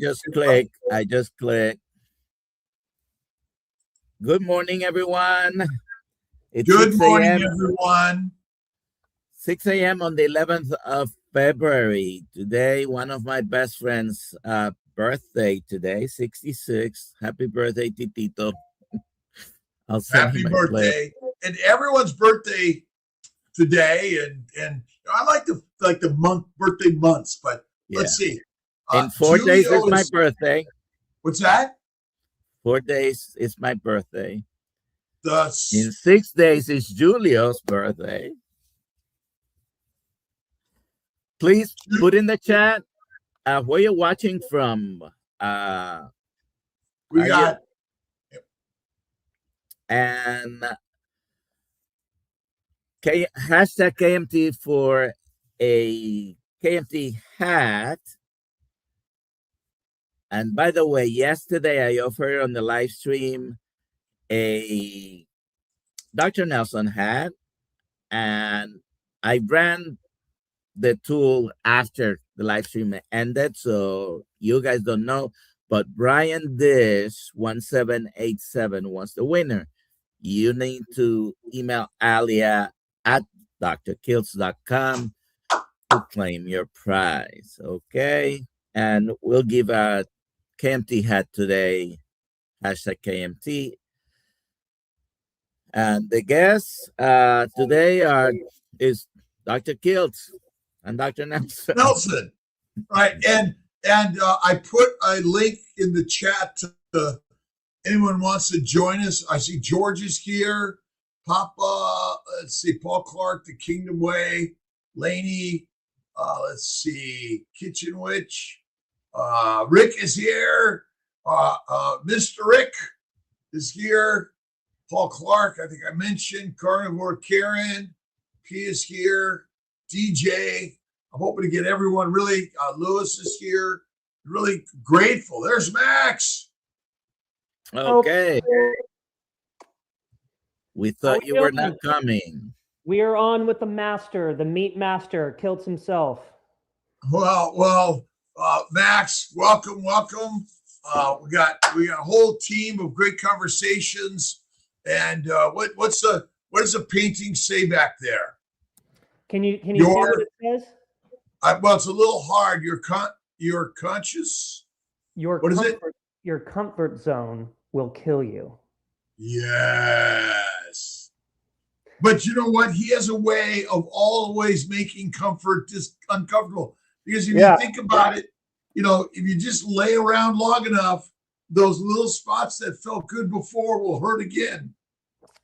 just clicked. Good morning, everyone. It's Good 6 morning, a.m. everyone. 6 a.m. on the 11th of February. Today, one of my best friends' birthday today, 66. Happy birthday, Titito. I'll send Happy him a birthday. And everyone's birthday today. And I like the month birthday months, but let's see. In 4 days Julio is my birthday. What's that? 4 days is my birthday. In 6 days is Julio's birthday. Please put in the chat where you're watching from. We got and hashtag KMT for a KMT hat. And by the way, yesterday I offered on the live stream a Dr. Nelson hat, and I ran the tool after the live stream ended, so you guys don't know. But Brian Dish 1787 was the winner. You need to email Alia at drkiltz.com to claim your prize. Okay, and we'll give a KMT hat today, hashtag KMT. And the guests today is Dr. Kiltz and Dr. Nelson. Right. And I put a link in the chat to anyone wants to join us. I see George is here. Papa, let's see, Paul Clark, The Kingdom Way, Laney, let's see, Kitchen Witch. Rick is here. Mr. Rick is here. Paul Clark, I think I mentioned. Carnivore Karen. P is here. DJ. I'm hoping to get everyone really. Lewis is here. Really grateful. There's Max. Okay. We thought you were not coming. We are on with the master, the meat master, Kiltz himself. Well, Max, welcome. We got a whole team of great conversations. And what does the painting say back there? Can you see what it says? Well, it's a little hard. You're conscious. What is it? Your comfort zone will kill you. Yes. But you know what? He has a way of always making comfort just uncomfortable. Because if you think about it, if you just lay around long enough, those little spots that felt good before will hurt again.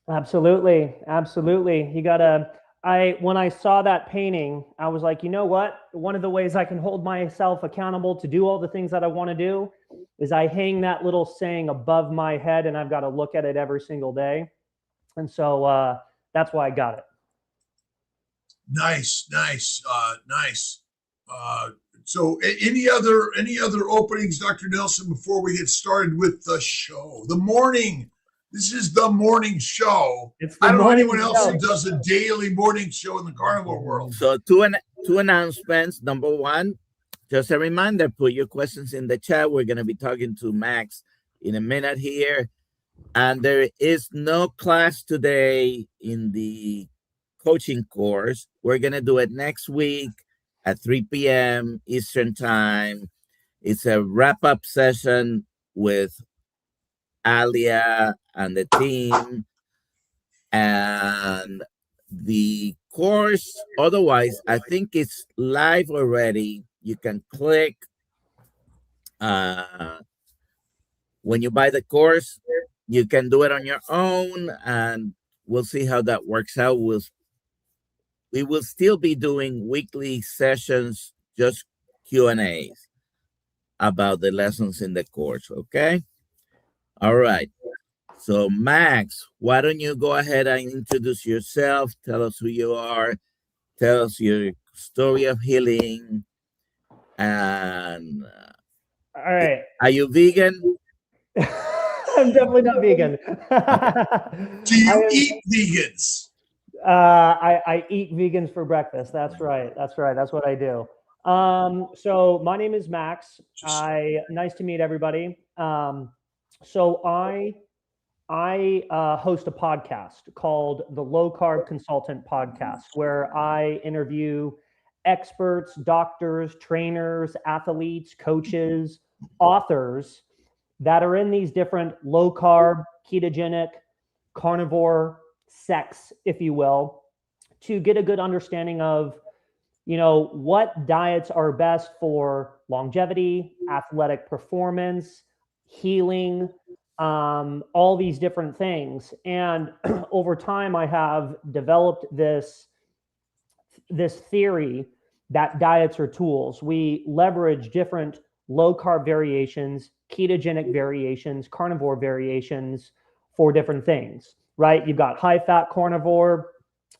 Absolutely. When I saw that painting, I was like, you know what? One of the ways I can hold myself accountable to do all the things that I want to do is I hang that little saying above my head, and I've got to look at it every single day. And so that's why I got it. Nice. So any other openings, Dr. Nelson, before we get started with the show? The morning. This is the morning show. I don't know anyone else who does a daily morning show in the carnivore world. So two announcements. Number one, just a reminder, put your questions in the chat. We're going to be talking to Max in a minute here. And there is no class today in the coaching course. We're going to do it next week at 3 p.m. Eastern time. It's a wrap-up session with Alia and the team, and the course, otherwise, I think it's live already. You can click when you buy the course. You can do it on your own, and we'll see how that works out. We will still be doing weekly sessions, just Q&As about the lessons in the course, okay? All right. So, Max, why don't you go ahead and introduce yourself? Tell us who you are. Tell us your story of healing. And all right. Are you vegan? I'm definitely not vegan. Do you eat vegans? I eat vegans for breakfast. That's right. That's what I do. So my name is Max. Nice to meet everybody. So I host a podcast called the Low Carb Consultant Podcast, where I interview experts, doctors, trainers, athletes, coaches, authors that are in these different low carb, ketogenic, carnivore sects, if you will, to get a good understanding of, what diets are best for longevity, athletic performance, healing, all these different things. And over time, I have developed this theory that diets are tools. We leverage different low carb variations, ketogenic variations, carnivore variations for different things, right? You've got high fat carnivore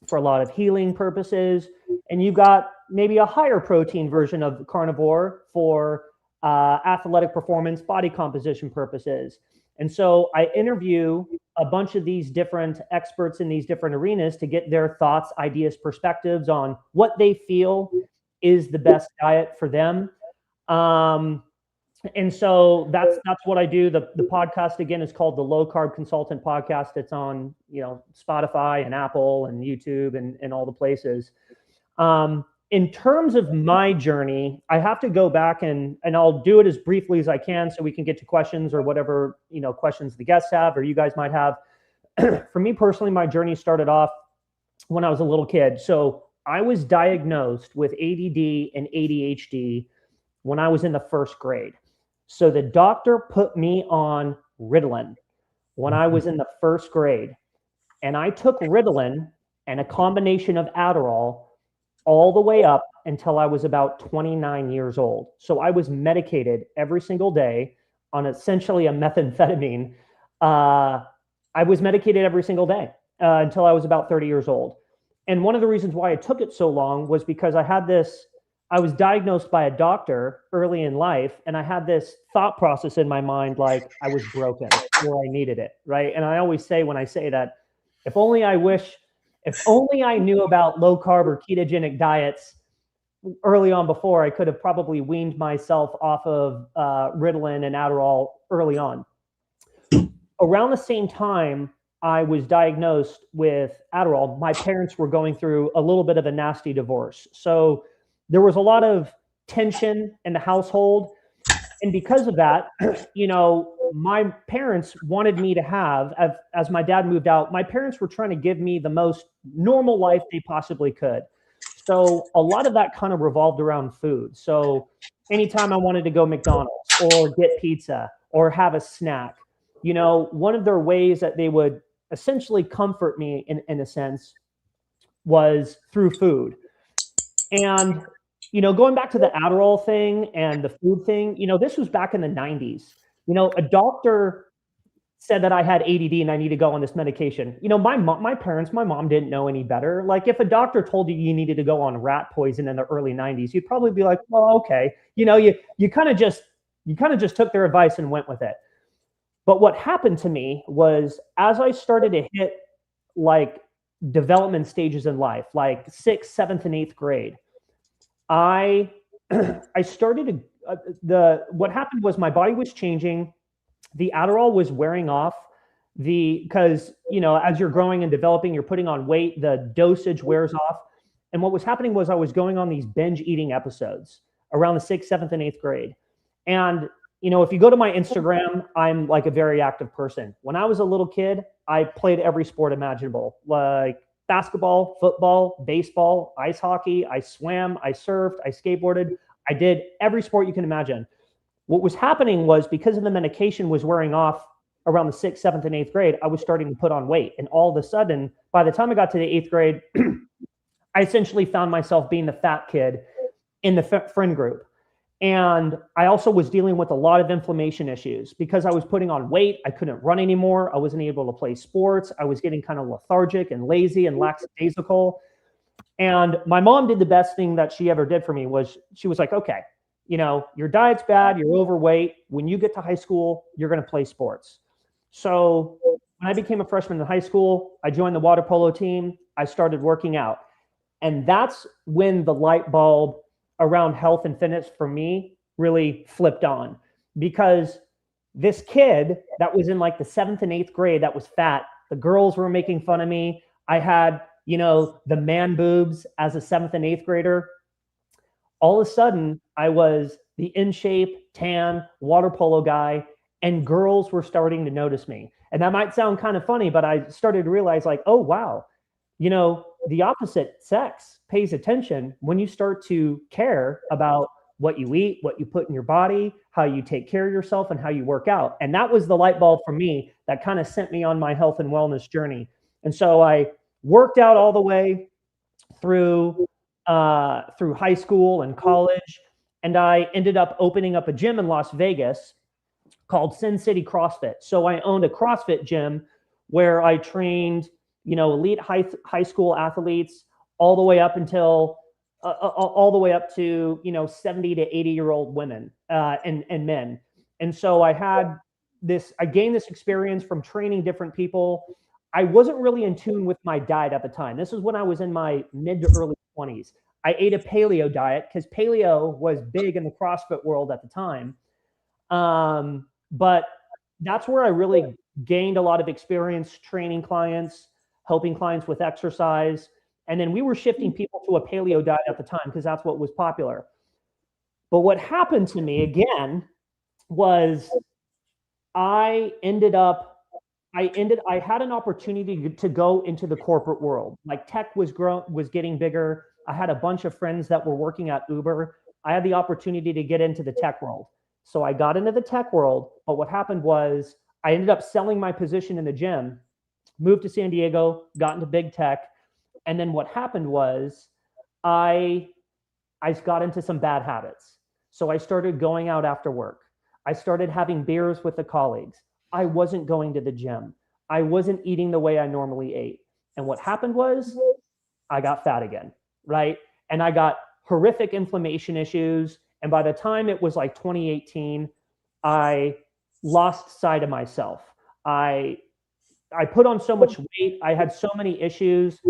for a lot of healing purposes, and you've got maybe a higher protein version of carnivore for athletic performance, body composition purposes. And so I interview a bunch of these different experts in these different arenas to get their thoughts, ideas, perspectives on what they feel is the best diet for them. And so that's what I do. The podcast, again, is called the Low Carb Consultant Podcast. It's on, Spotify and Apple and YouTube and all the places. In terms of my journey, I have to go back and I'll do it as briefly as I can so we can get to questions or whatever, questions the guests have or you guys might have. For me personally, my journey started off when I was a little kid. So I was diagnosed with ADD and ADHD when I was in the first grade. So the doctor put me on Ritalin when I was in the first grade. And I took Ritalin and a combination of Adderall all the way up until I was about 29 years old. So I was medicated every single day on essentially a methamphetamine. I was medicated every single day until I was about 30 years old. And one of the reasons why it took it so long was because I was diagnosed by a doctor early in life, and I had this thought process in my mind, like I was broken or I needed it, right? And I always say when I say that, if only I knew about low carb or ketogenic diets early on before, I could have probably weaned myself off of Ritalin and Adderall early on. Around the same time I was diagnosed with Adderall, my parents were going through a little bit of a nasty divorce. So there was a lot of tension in the household. And because of that, my parents wanted me to have, as my dad moved out, my parents were trying to give me the most normal life they possibly could. So a lot of that kind of revolved around food. So anytime I wanted to go McDonald's or get pizza or have a snack, one of their ways that they would essentially comfort me in a sense was through food. And going back to the Adderall thing and the food thing, this was back in the 90s. A doctor said that I had ADD and I need to go on this medication. My mom didn't know any better. Like if a doctor told you needed to go on rat poison in the early 90s, you'd probably be like, well, okay. You kind of just took their advice and went with it. But what happened to me was as I started to hit like development stages in life, like 6th, 7th, and 8th grade, I started what happened was my body was changing. The Adderall was wearing off because, as you're growing and developing, you're putting on weight, the dosage wears off. And what was happening was I was going on these binge eating episodes around the 6th, 7th, and 8th grade. And, if you go to my Instagram, I'm like a very active person. When I was a little kid, I played every sport imaginable, like basketball, football, baseball, ice hockey. I swam, I surfed, I skateboarded. I did every sport you can imagine. What was happening was because of the medication was wearing off around the 6th, 7th, and 8th grade, I was starting to put on weight. And all of a sudden, by the time I got to the 8th grade, I essentially found myself being the fat kid in the friend group. And I also was dealing with a lot of inflammation issues because I was putting on weight. I couldn't run anymore. I wasn't able to play sports. I was getting kind of lethargic and lazy and lackadaisical. And my mom did the best thing that she ever did for me was she was like, okay, your diet's bad, you're overweight. When you get to high school, you're going to play sports. So when I became a freshman in high school, I joined the water polo team. I started working out. And that's when the light bulb around health and fitness for me really flipped on, because this kid that was in like the 7th and 8th grade that was fat, the girls were making fun of me. I had, you know, the man boobs as a 7th and 8th grader. All of a sudden, I was the in shape, tan, water polo guy, and girls were starting to notice me. And that might sound kind of funny, but I started to realize, like, oh, wow, you know, the opposite sex pays attention when you start to care about what you eat, what you put in your body, how you take care of yourself, and how you work out. And that was the light bulb for me that kind of sent me on my health and wellness journey. And so I worked out all the way through high school and college, and I ended up opening up a gym in Las Vegas called Sin City CrossFit. So I owned a CrossFit gym where I trained, you know, elite high school athletes all the way up until all the way up to, you know, 70 to 80-year-old women and men. And so I gained this experience from training different people. I wasn't really in tune with my diet at the time. This is when I was in my mid to early 20s. I ate a paleo diet because paleo was big in the CrossFit world at the time. But that's where I really gained a lot of experience training clients, helping clients with exercise. And then we were shifting people to a paleo diet at the time because that's what was popular. But what happened to me again was I had an opportunity to go into the corporate world. Like tech was getting bigger. I had a bunch of friends that were working at Uber. I had the opportunity to get into the tech world. So I got into the tech world, but what happened was I ended up selling my position in the gym, moved to San Diego, got into big tech. And then what happened was I got into some bad habits. So I started going out after work. I started having beers with the colleagues. I wasn't going to the gym. I wasn't eating the way I normally ate. And what happened was I got fat again, right? And I got horrific inflammation issues. And by the time it was like 2018, I lost sight of myself. I put on so much weight. I had so many issues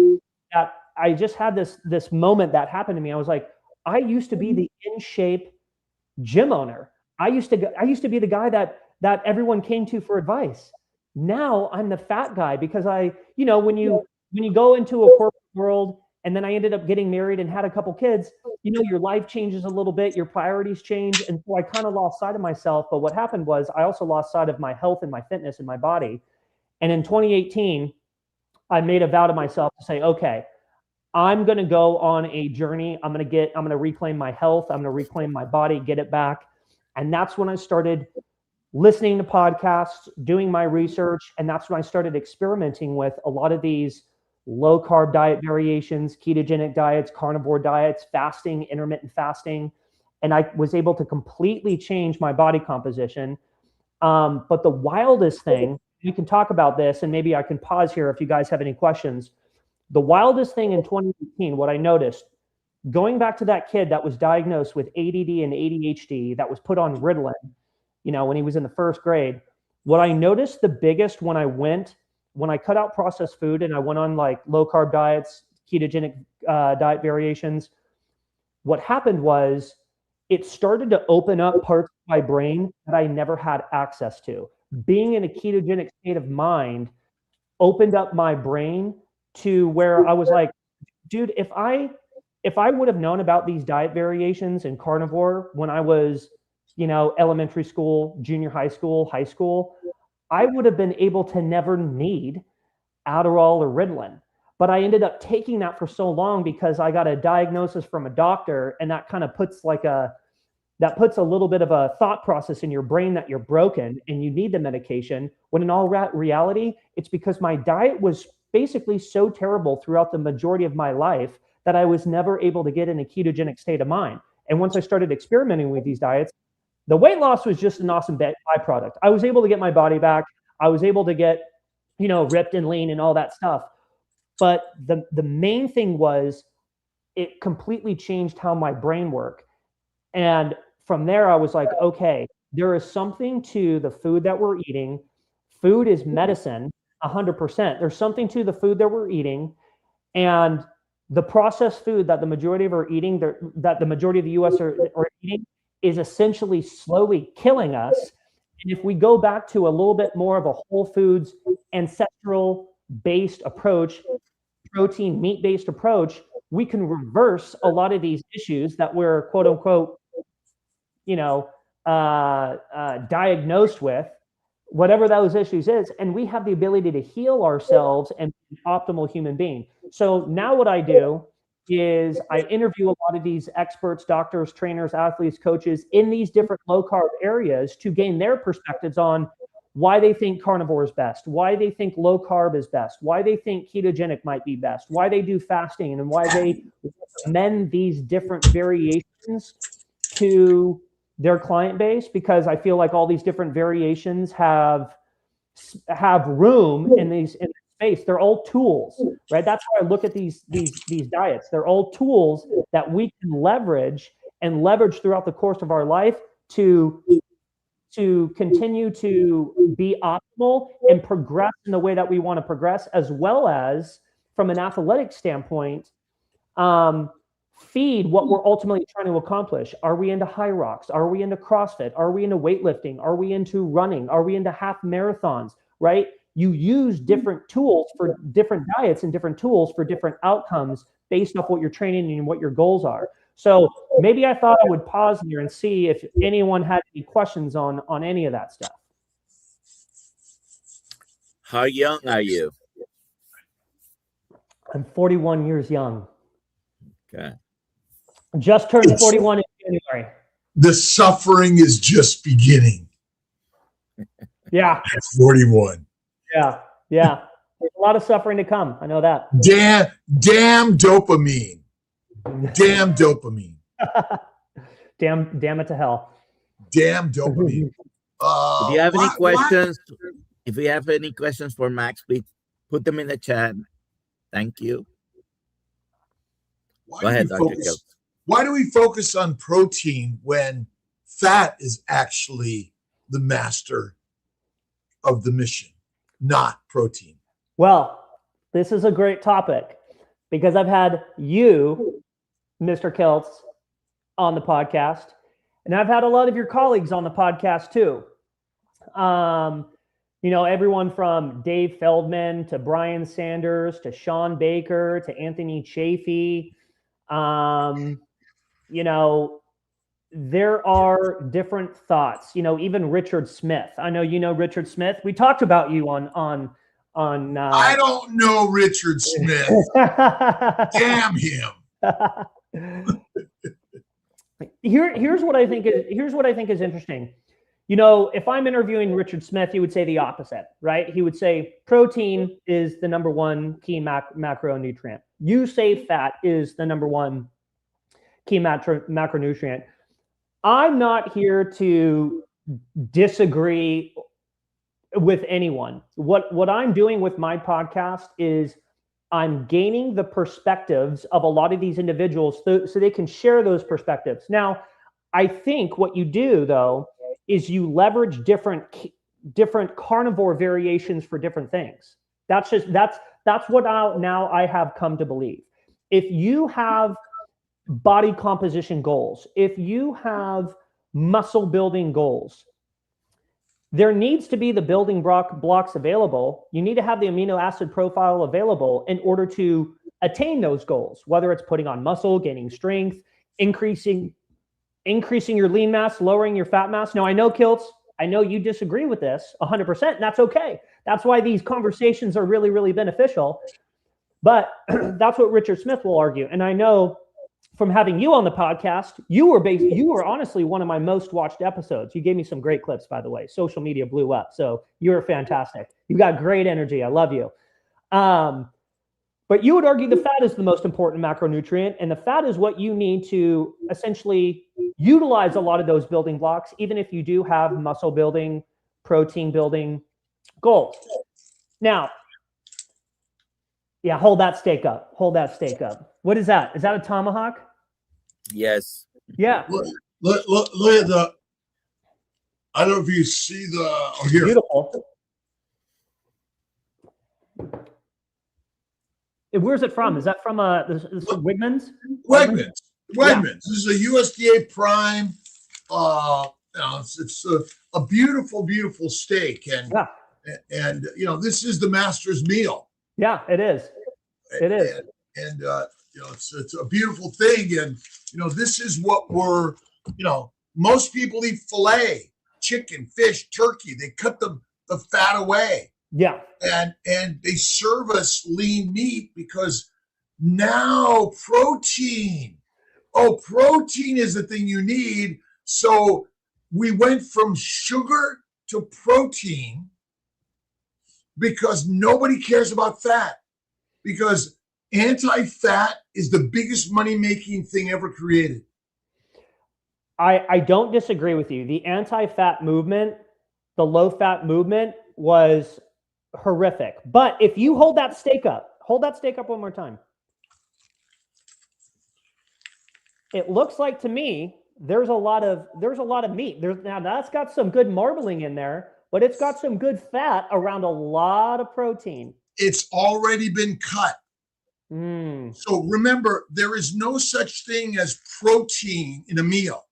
that I just had this moment that happened to me. I was like, I used to be the in shape gym owner. I used to be the guy that everyone came to for advice. Now I'm the fat guy because when you go into a corporate world, and then I ended up getting married and had a couple kids, your life changes a little bit, your priorities change. And so I kind of lost sight of myself. But what happened was I also lost sight of my health and my fitness and my body. And in 2018, I made a vow to myself to say, okay, I'm going to go on a journey. I'm going to reclaim my health. I'm going to reclaim my body, get it back. And that's when I started listening to podcasts, doing my research. And that's when I started experimenting with a lot of these low carb diet variations, ketogenic diets, carnivore diets, fasting, intermittent fasting. And I was able to completely change my body composition. But the wildest thing, we can talk about this, and maybe I can pause here if you guys have any questions. The wildest thing in 2018, what I noticed, going back to that kid that was diagnosed with ADD and ADHD, that was put on Ritalin, when he was in the 1st grade, what I noticed the biggest when I cut out processed food and I went on like low carb diets, ketogenic diet variations, what happened was it started to open up parts of my brain that I never had access to. Being in a ketogenic state of mind opened up my brain to where I was like, dude, if I would have known about these diet variations in carnivore when I was, elementary school, junior high school, I would have been able to never need Adderall or Ritalin. But I ended up taking that for so long because I got a diagnosis from a doctor, and that kind of puts a little bit of a thought process in your brain that you're broken and you need the medication, when in all reality, it's because my diet was basically so terrible throughout the majority of my life that I was never able to get in a ketogenic state of mind. And once I started experimenting with these diets, the weight loss was just an awesome byproduct. I was able to get my body back. I was able to get, ripped and lean and all that stuff. But the main thing was it completely changed how my brain worked. And from there, I was like, okay, there is something to the food that we're eating. Food is medicine, 100%. There's something to the food that we're eating. And the processed food that the majority of are eating, that the majority of the U.S. are eating, is essentially slowly killing us. And if we go back to a little bit more of a whole foods, ancestral-based approach, protein, meat-based approach, we can reverse a lot of these issues that we're, quote unquote, diagnosed with, whatever those issues is, and we have the ability to heal ourselves and be an optimal human being. So now what I do is I interview a lot of these experts, doctors, trainers, athletes, coaches in these different low carb areas to gain their perspectives on why they think carnivore is best, why they think low carb is best, why they think ketogenic might be best, why they do fasting, and why they recommend these different variations to their client base, because I feel like all these different variations have room in this space. They're all tools, right? That's how I look at these diets. They're all tools that we can leverage throughout the course of our life to continue to be optimal and progress in the way that we want to progress, as well as from an athletic standpoint, feed what we're ultimately trying to accomplish. Are we into high rocks? Are we into CrossFit? Are we into weightlifting? Are we into running? Are we into half marathons, right? You use different tools for different diets and different tools for different outcomes based off what you're training and what your goals are. So maybe I thought I would pause here and see if anyone had any questions on any of that stuff. How young are you? I'm 41 years young. Okay. Just turned 41 in January. The suffering is just beginning. Yeah. At 41. Yeah. There's a lot of suffering to come. I know that. Damn dopamine. Damn dopamine. Damn it to hell. Damn dopamine. If you have any questions, if you have any questions for Max, please put them in the chat. Thank you. Go ahead, Dr. Kiltz. Why do we focus on protein when fat is actually the master of the mission, not protein? Well, this is a great topic because I've had you, Mr. Kiltz, on the podcast, and I've had a lot of your colleagues on the podcast too. Everyone from Dave Feldman to Brian Sanders to Sean Baker to Anthony Chafee. There are different thoughts, even Richard Smith. I know you know Richard Smith. We talked about you on I don't know Richard Smith. Damn him. Here's what I think is interesting. If I'm interviewing Richard Smith, he would say the opposite, right? He would say protein is the number one key macronutrient. You say fat is the number one key macronutrient. I'm not here to disagree with anyone. What I'm doing with my podcast is I'm gaining the perspectives of a lot of these individuals so they can share those perspectives. Now, I think what you do, though, is you leverage different carnivore variations for different things. That's what now I have come to believe. If you have body composition goals, if you have muscle building goals, there needs to be the building blocks available. You need to have the amino acid profile available in order to attain those goals, whether it's putting on muscle, gaining strength, increasing your lean mass, lowering your fat mass. Now, I know, Kiltz, I know you disagree with this 100%, and that's okay. That's why these conversations are really, really beneficial. But that's what Richard Smith will argue. And I know from having you on the podcast, you were honestly one of my most watched episodes. You gave me some great clips, by the way. Social media blew up. So you're fantastic. You got great energy. I love you. But you would argue the fat is the most important macronutrient, and the fat is what you need to essentially utilize a lot of those building blocks, even if you do have muscle building, protein building goals. Now, yeah, hold that steak up. Hold that steak up. What is that? Is that a tomahawk? Yes. Yeah. Look at the, I don't know if you see the, oh, here. Beautiful. Where's it from? Is that from Wegmans? Wegmans. Yeah. This is a USDA Prime. It's a beautiful, beautiful steak, and this is the master's meal. Yeah, it is. It is. And it's a beautiful thing, and this is what we're. Most people eat filet, chicken, fish, turkey. They cut the fat away. Yeah. And they serve us lean meat because now protein. Oh, protein is the thing you need. So we went from sugar to protein because nobody cares about fat, because anti-fat is the biggest money-making thing ever created. I don't disagree with you. The anti-fat movement, the low-fat movement was horrific. But if you hold that steak up one more time. It looks like to me there's a lot of meat. Now that's got some good marbling in there, but it's got some good fat around a lot of protein. It's already been cut. So remember, there is no such thing as protein in a meal.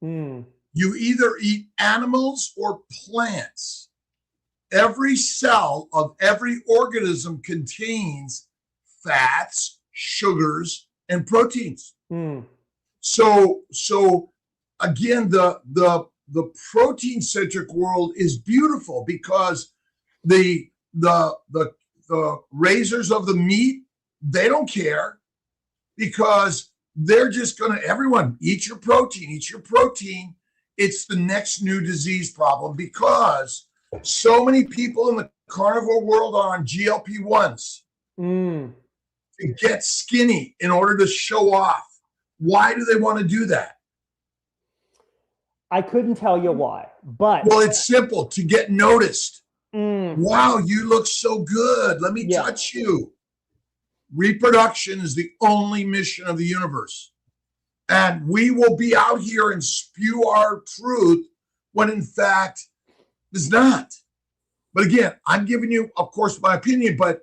You either eat animals or plants. Every cell of every organism contains fats, sugars, and proteins. So again, the protein-centric world is beautiful because the raisers of the meat, they don't care, because they're just going to, everyone, eat your protein. It's the next new disease problem, because so many people in the carnivore world are on GLP-1s to get skinny in order to show off. Why do they want to do that? I couldn't tell you why, but... Well, it's simple, to get noticed. Wow, you look so good. Let me touch you. Reproduction is the only mission of the universe. And we will be out here and spew our truth when in fact it's not. But again, I'm giving you, of course, my opinion, but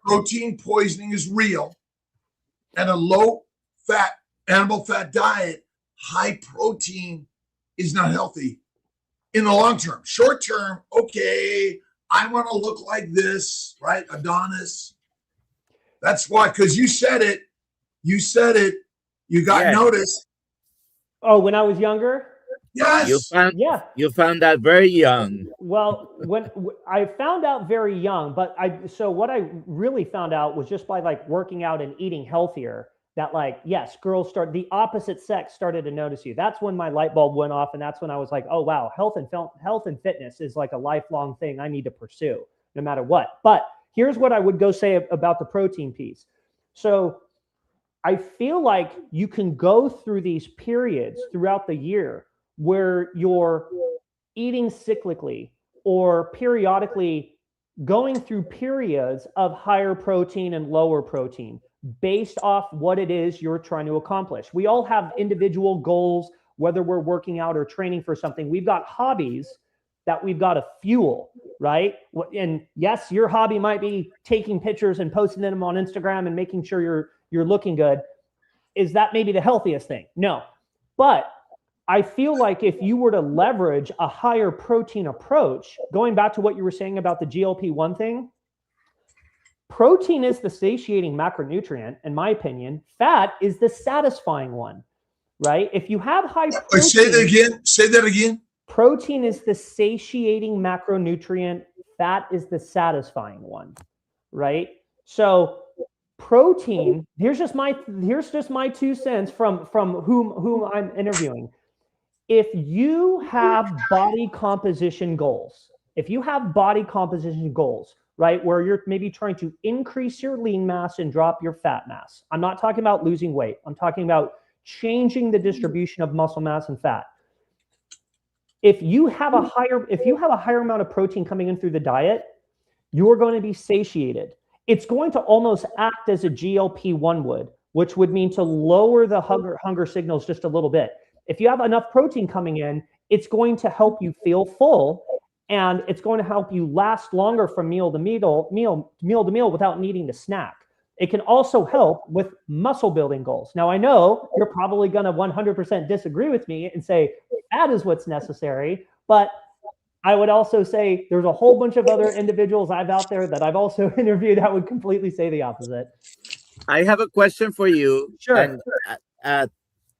protein poisoning is real. And a low-fat, animal fat diet, high protein, is not healthy in the long term. Short term, okay, I want to look like this, right? Adonis. That's why, because you said it, you got noticed. Oh, when I was younger? Yes. You found that very young. Well, when I found out very young, but what I really found out was just by like working out and eating healthier, that like, yes, the opposite sex started to notice you. That's when my light bulb went off. And that's when I was like, oh, wow, health and fitness is like a lifelong thing I need to pursue no matter what. But here's what I would go say about the protein piece. So I feel like you can go through these periods throughout the year where you're eating cyclically or periodically going through periods of higher protein and lower protein based off what it is you're trying to accomplish. We all have individual goals, whether we're working out or training for something. We've got hobbies that we've got to fuel, right? And yes, your hobby might be taking pictures and posting them on Instagram and making sure you're looking good. Is that maybe the healthiest thing? No. But I feel like if you were to leverage a higher protein approach, going back to what you were saying about the GLP-1 thing, protein is the satiating macronutrient, in my opinion. Fat is the satisfying one, right? If you have high protein... Say that again. Protein is the satiating macronutrient. Fat is the satisfying one, right? So protein, here's just my 2 cents from whom I'm interviewing. If you have body composition goals, right, where you're maybe trying to increase your lean mass and drop your fat mass. I'm not talking about losing weight. I'm talking about changing the distribution of muscle mass and fat. If you have a higher amount of protein coming in through the diet, you're going to be satiated. It's going to almost act as a GLP-1 would, which would mean to lower the hunger signals just a little bit. If you have enough protein coming in, it's going to help you feel full, and it's going to help you last longer from meal to meal without needing to snack. It can also help with muscle building goals. Now, I know you're probably going to 100% disagree with me and say that is what's necessary, but I would also say there's a whole bunch of other individuals I've out there that I've also interviewed that would completely say the opposite. I have a question for you. Sure.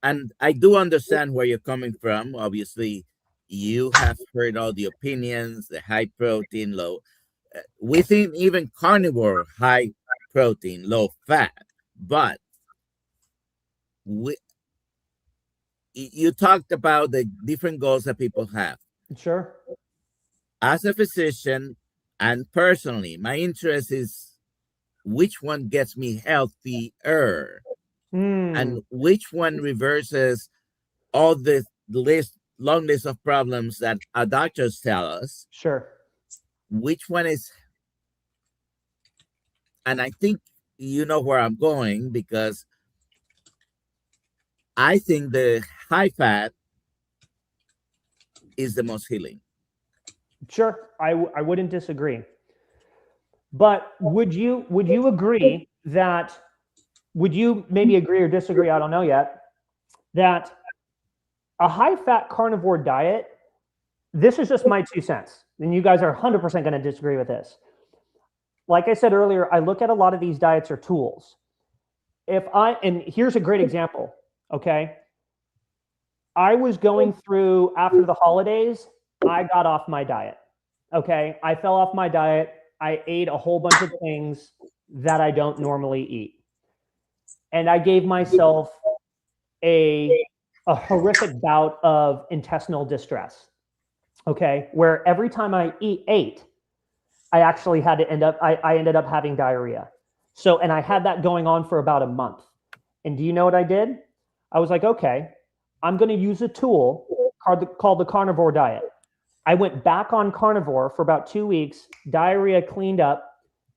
And I do understand where you're coming from. Obviously, you have heard all the opinions, the high protein, low. Within even carnivore, high protein, low fat. But you talked about the different goals that people have. Sure. As a physician and personally, my interest is which one gets me healthier and which one reverses all the long list of problems that our doctors tell us. Sure. Which one is, and I think you know where I'm going, because I think the high fat is the most healing. Sure, I wouldn't disagree. But would you agree that, would you maybe agree or disagree, I don't know yet, that a high fat carnivore diet, this is just my 2 cents, and you guys are 100% going to disagree with this. Like I said earlier, I look at a lot of these diets are tools. And here's a great example, okay? I was going through, after the holidays, I got off my diet, okay? I fell off my diet. I ate a whole bunch of things that I don't normally eat. And I gave myself a horrific bout of intestinal distress, okay? Where every time I ate, I actually had to I ended up having diarrhea. So, and I had that going on for about a month. And do you know what I did? I was like, okay, I'm going to use a tool called the carnivore diet. I went back on carnivore for about 2 weeks. Diarrhea cleaned up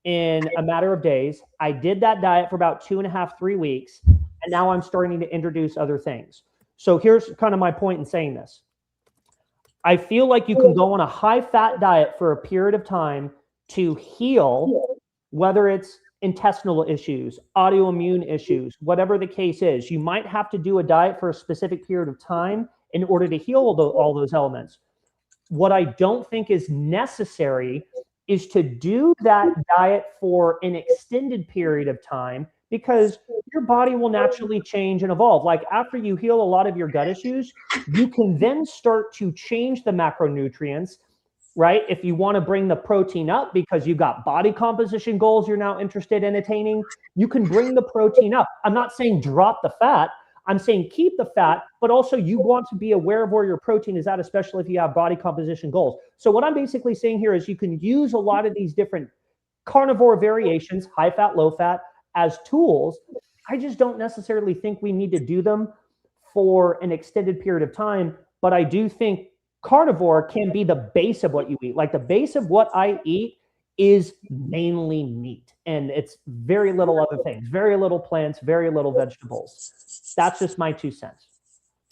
in a matter of days. I did that diet for about 2.5, 3 weeks. And now I'm starting to introduce other things. So here's kind of my point in saying this. I feel like you can go on a high fat diet for a period of time to heal, whether it's intestinal issues, autoimmune issues, whatever the case is. You might have to do a diet for a specific period of time in order to heal all those elements. What I don't think is necessary is to do that diet for an extended period of time, because your body will naturally change and evolve. Like after you heal a lot of your gut issues, you can then start to change the macronutrients, right? If you want to bring the protein up because you've got body composition goals you're now interested in attaining, you can bring the protein up. I'm not saying drop the fat. I'm saying keep the fat, but also you want to be aware of where your protein is at, especially if you have body composition goals. So what I'm basically saying here is you can use a lot of these different carnivore variations, high fat, low fat, as tools. I just don't necessarily think we need to do them for an extended period of time, but I do think carnivore can be the base of what you eat. Like the base of what I eat is mainly meat, and it's very little other things, very little plants, very little vegetables. That's just my 2 cents.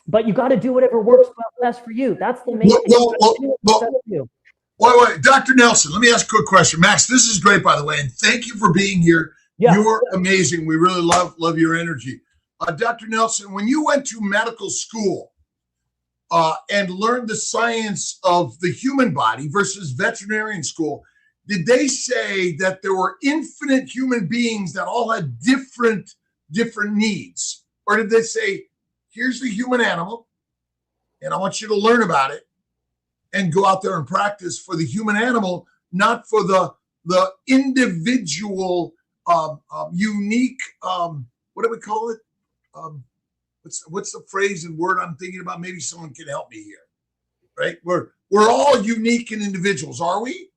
But you got to do whatever works best for you. That's the main thing. Wait, Dr. Nelson, let me ask a quick question. Max, this is great, by the way, and thank you for being here. Yeah. You're amazing. We really love your energy. Dr. Nelson, when you went to medical school and learned the science of the human body versus veterinarian school, did they say that there were infinite human beings that all had different needs? Or did they say, here's the human animal, and I want you to learn about it and go out there and practice for the human animal, not for the individual, unique, what do we call it? What's the phrase and word I'm thinking about? Maybe someone can help me here, right? We're all unique and individuals, are we?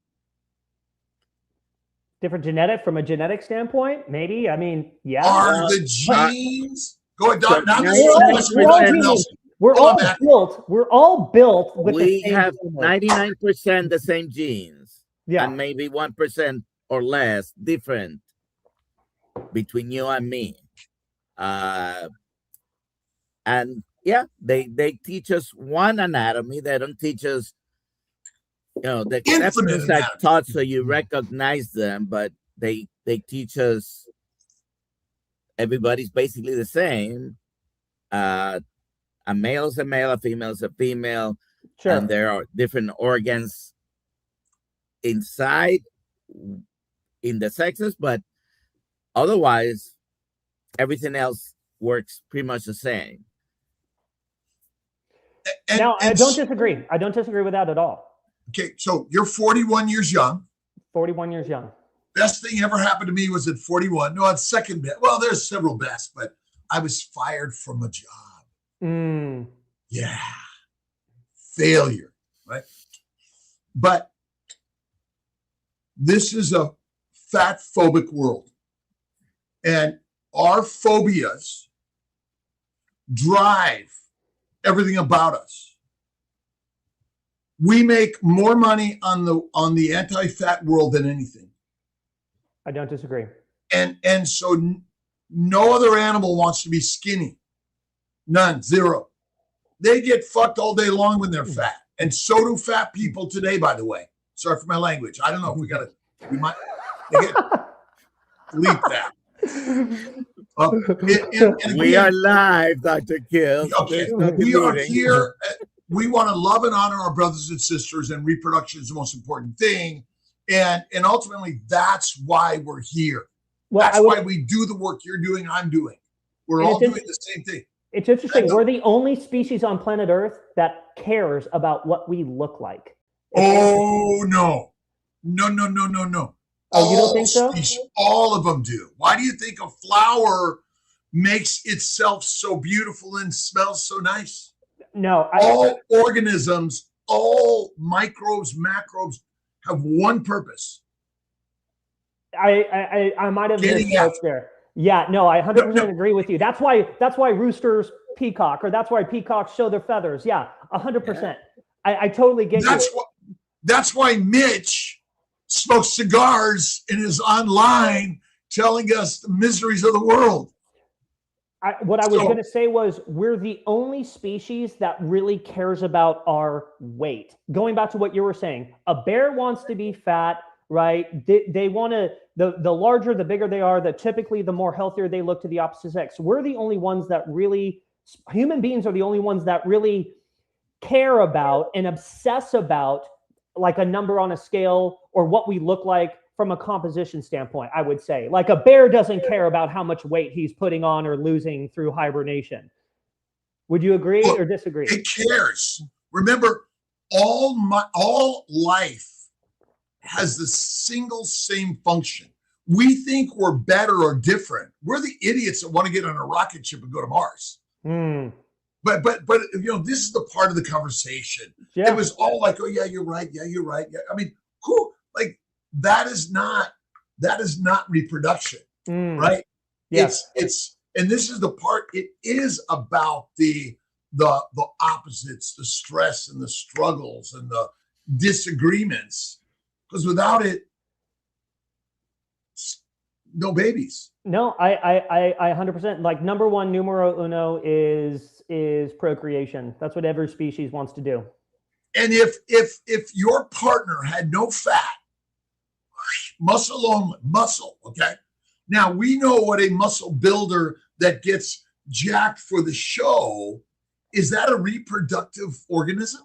Different genetic, from a genetic standpoint, maybe. I mean, yeah. Are the genes? Go ahead, Doc. We're all built with we have 99% the same genes. Yeah. And maybe 1% or less different between you and me. And yeah, they teach us one anatomy. They don't teach us, the exceptions are taught so you recognize them, but they teach us everybody's basically the same. A male is a male, a female is a female, Sure. and there are different organs inside in the sexes, but otherwise, everything else works pretty much the same. Now, I don't disagree. I don't disagree with that at all. Okay, so you're 41 years young. 41 years young. Best thing ever happened to me was at 41. No, it's second best. Well, there's several best, but I was fired from a job. Yeah. Failure, right? But this is a fat phobic world. And our phobias drive everything about us. We make more money on the anti-fat world than anything. I don't disagree. And so no other animal wants to be skinny. None, zero. They get fucked all day long when they're fat. And so do fat people today, by the way. Sorry for my language. I don't know if we might delete that. We are live, Dr. Kiltz. Okay. We are here. We want to love and honor our brothers and sisters, and reproduction is the most important thing. And ultimately, that's why we're here. Well, that's why we do the work you're doing, I'm doing. We're all doing the same thing. It's interesting. We're the only species on planet Earth that cares about what we look like. Oh, no. No. Oh, you don't think so? All of them do. Why do you think a flower makes itself so beautiful and smells so nice? No. All organisms, all microbes, macrobes have one purpose. I might have misspoke there. Yeah, no, I 100% agree with you. That's why roosters peacock, or that's why peacocks show their feathers. Yeah, 100%. I totally get you. That's why Mitch smokes cigars and is online telling us the miseries of the world. What I was going to say was we're the only species that really cares about our weight. Going back to what you were saying, a bear wants to be fat, right? They want to, the larger, the bigger they are, typically the more healthier they look to the opposite sex. We're the only ones that really, human beings are the only ones that really care about and obsess about like a number on a scale or what we look like from a composition standpoint, I would say. Like a bear doesn't care about how much weight he's putting on or losing through hibernation. Would you agree or disagree? It cares. Remember, all life has the single same function. We think we're better or different. We're the idiots that want to get on a rocket ship and go to Mars. But you know, this is the part of the conversation. Yeah. It was all like, oh yeah, you're right. Yeah, you're right. Yeah. I mean, cool. Like that is not reproduction, right? Yes. It's and this is the part. It is about the opposites, the stress and the struggles and the disagreements. Because without it, no babies. No, I 100%. Like number one, numero uno is procreation. That's what every species wants to do. And if your partner had no fat, muscle only, muscle, okay? Now we know what a muscle builder that gets jacked for the show, is that a reproductive organism?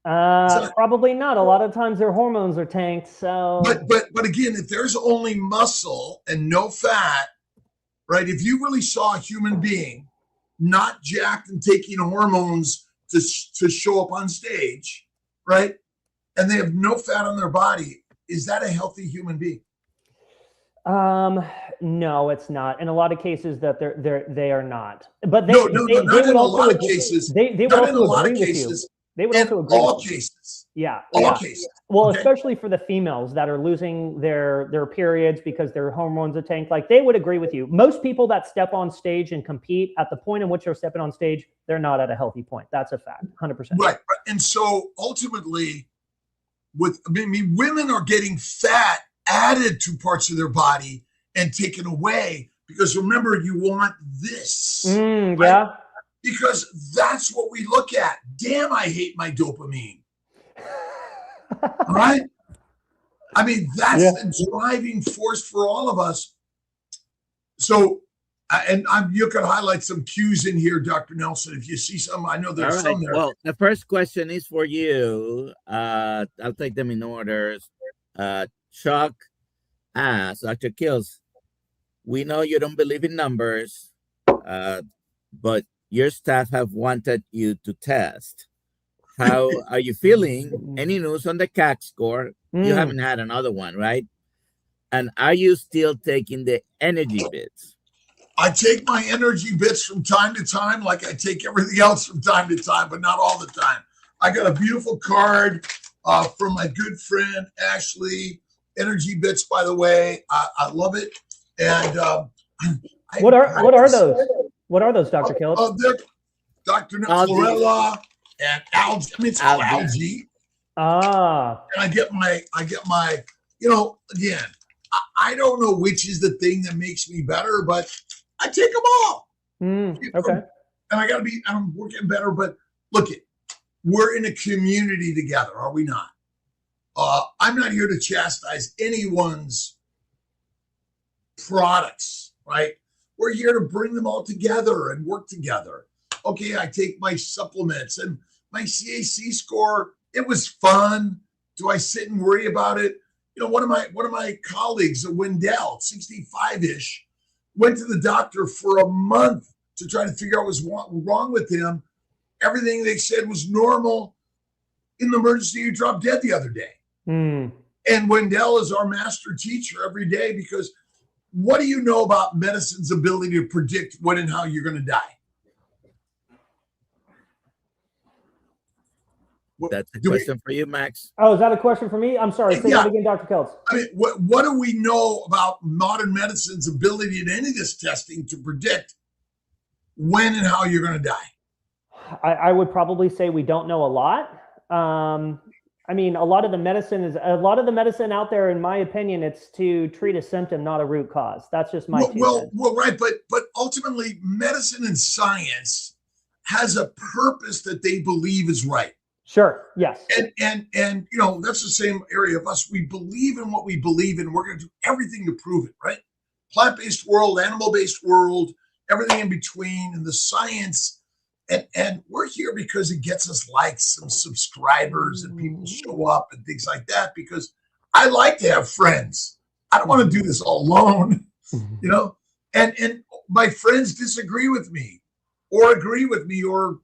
Probably not. A lot of times their hormones are tanked. So, but again, if there's only muscle and no fat, right? If you really saw a human being not jacked and taking hormones to show up on stage, right? And they have no fat on their body, is that a healthy human being? No, it's not. In a lot of cases, that they are not. But they not in a lot of cases. They would also agree with you. They would also agree. All cases. Yeah. All cases. Well, okay. Especially for the females that are losing their periods because their hormones are tanked. Like they would agree with you. Most people that step on stage and compete at the point in which they're stepping on stage, they're not at a healthy point. That's a fact. 100%. Right. And so ultimately, women are getting fat added to parts of their body and taken away because remember, you want this. Right? Yeah. Because that's what we look at. Damn, I hate my dopamine. Right? I mean, that's the driving force for all of us. So, you could highlight some cues in here, Dr. Nelson. If you see some, I know there's some there. Well, the first question is for you. I'll take them in orders. Chuck asks, Dr. Kiltz, we know you don't believe in numbers, but your staff have wanted you to test. How are you feeling? Any news on the CAC score? You haven't had another one, right? And are you still taking the energy bits? I take my energy bits from time to time, like I take everything else from time to time, but not all the time. I got a beautiful card from my good friend, Ashley. Energy bits, by the way. I love it. And what are those? What are those, Dr. Kiltz? They're Dr. Chlorella and algae. I mean, it's all algae. And I get my, again, I don't know which is the thing that makes me better, but I take them all. Okay. And I'm working better, but look we're in a community together, are we not? I'm not here to chastise anyone's products, right? We're here to bring them all together and work together. Okay, I take my supplements and my CAC score. It was fun. Do I sit and worry about it? One of my colleagues, Wendell, 65-ish, went to the doctor for a month to try to figure out what was wrong with him. Everything they said was normal. In the emergency, he dropped dead the other day. And Wendell is our master teacher every day, because what do you know about medicine's ability to predict when and how you're going to die? That's a question for you, Max. Oh, is that a question for me? I'm sorry. Say that again, Dr. Kiltz. I mean, what do we know about modern medicine's ability in any of this testing to predict when and how you're going to die? I would probably say we don't know a lot. I mean, a lot of the medicine out there, in my opinion, it's to treat a symptom, not a root cause. That's just my right. But ultimately, medicine and science has a purpose that they believe is right. Sure. Yes. And that's the same area of us. We believe in what we believe in. We're going to do everything to prove it, right? Plant-based world, animal-based world, everything in between, and the science. And we're here because it gets us likes and subscribers, and people show up and things like that, because I like to have friends. I don't want to do this all alone, and my friends disagree with me or agree with me, or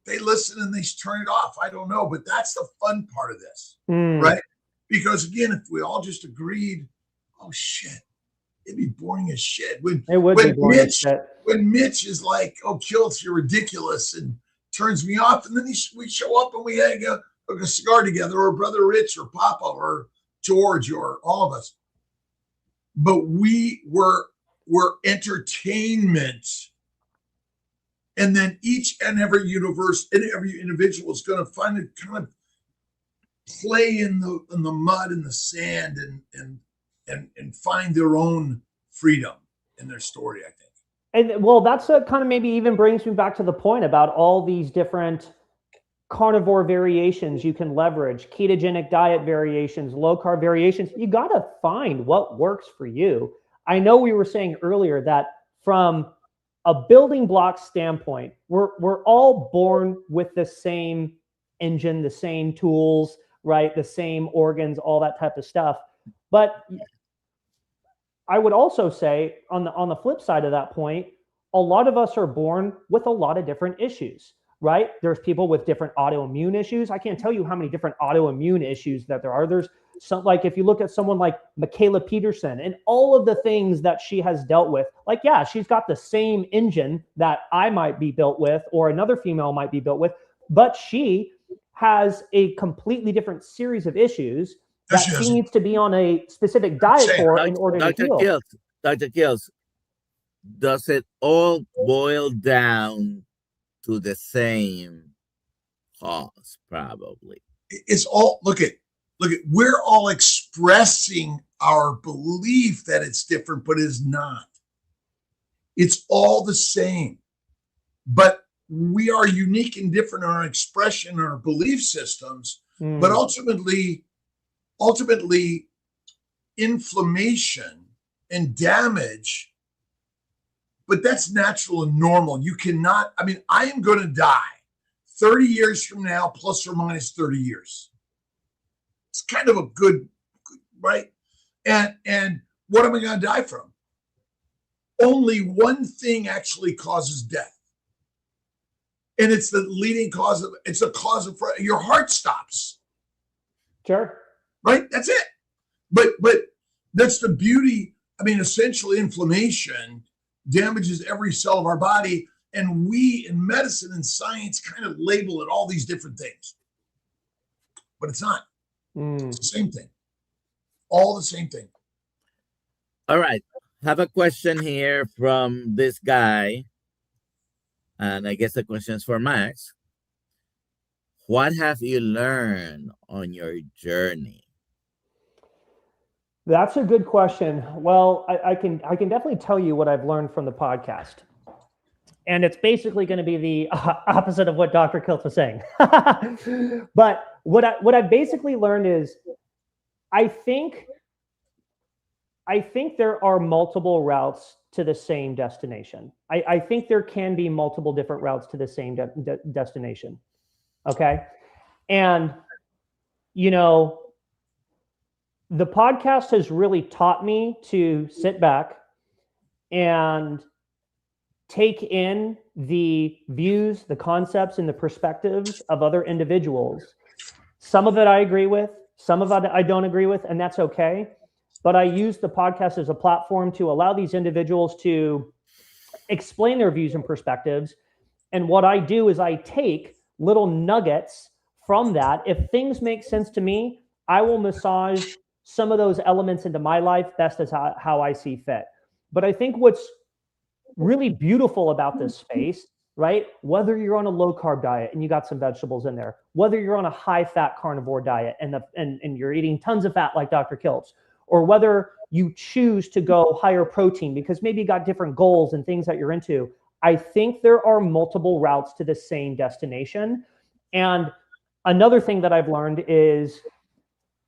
they listen and they turn it off. I don't know, but that's the fun part of this, right? Because again, if we all just agreed, oh shit, it'd be boring as shit. When Mitch is like, oh, Kiltz, you're ridiculous, and turns me off, and then we show up and we hang a cigar together, or Brother Rich or Papa or George or all of us. But we're entertainment. And then each and every individual is going to find it kind of play in the mud and the sand and find their own freedom in their story, I think. And well, that's what kind of maybe even brings me back to the point about all these different carnivore variations you can leverage, ketogenic diet variations, low carb variations. You got to find what works for you. I know we were saying earlier that from a building block standpoint, we're all born with the same engine, the same tools, right? The same organs, all that type of stuff. But I would also say on the flip side of that point, a lot of us are born with a lot of different issues, right? There's people with different autoimmune issues. I can't tell you how many different autoimmune issues that there are. There's some, like if you look at someone like Michaela Peterson and all of the things that she has dealt with, like, yeah, she's got the same engine that I might be built with, or another female might be built with, but she has a completely different series of issues that she needs to be on a specific diet for in order to heal. Dr. Kiltz, does it all boil down to the same cause? Probably. It's all, look at, we're all expressing our belief that it's different, but it's not. It's all the same, but we are unique and different in our expression, our belief systems, but ultimately inflammation and damage but that's natural and normal. You cannot, I mean, I am going to die 30 years from now, plus or minus 30 years. It's kind of a good, right? And what am I going to die from? Only one thing actually causes death. And it's the leading cause of, it's a cause of, your heart stops. Sure. Right? That's it. But that's the beauty. I mean, essentially inflammation damages every cell of our body. And we in medicine and science kind of label it all these different things. But it's not. It's the same thing. All the same thing. All right. Have a question here from this guy. And I guess the question is for Max. What have you learned on your journey? That's a good question. Well, I can definitely tell you what I've learned from the podcast. And it's basically going to be the opposite of what Dr. Kiltz was saying. But what I've basically learned is I think there are multiple routes to the same destination. I think there can be multiple different routes to the same destination. Okay. And, you know, the podcast has really taught me to sit back and take in the views, the concepts, and the perspectives of other individuals. Some of it I agree with, some of it I don't agree with, and that's okay. But I use the podcast as a platform to allow these individuals to explain their views and perspectives. And what I do is I take little nuggets from that. If things make sense to me, I will massage some of those elements into my life best as how I see fit. But I think what's really beautiful about this space, right? Whether you're on a low carb diet and you got some vegetables in there, whether you're on a high fat carnivore diet and you're eating tons of fat like Dr. Kiltz, or whether you choose to go higher protein because maybe you got different goals and things that you're into, I think there are multiple routes to the same destination. And another thing that I've learned is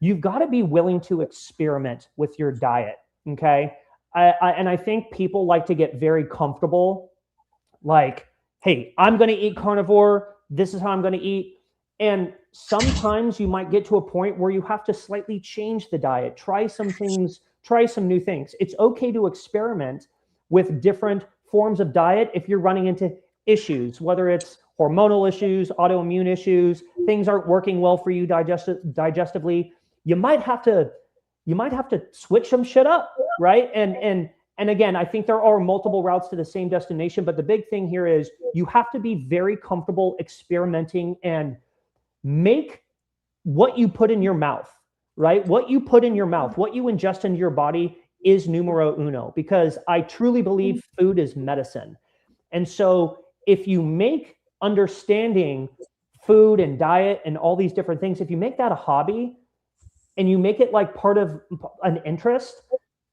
you've got to be willing to experiment with your diet, okay? And I think people like to get very comfortable, like, hey, I'm going to eat carnivore. This is how I'm going to eat. And sometimes you might get to a point where you have to slightly change the diet, try some things, try some new things. It's okay to experiment with different forms of diet if you're running into issues, whether it's hormonal issues, autoimmune issues, things aren't working well for you digestively. You might have to switch some shit up, right? And again, I think there are multiple routes to the same destination, but the big thing here is you have to be very comfortable experimenting and make what you put in your mouth, right? What you put in your mouth, what you ingest into your body is numero uno, because I truly believe food is medicine. And so if you make understanding food and diet and all these different things, if you make that a hobby and you make it like part of an interest,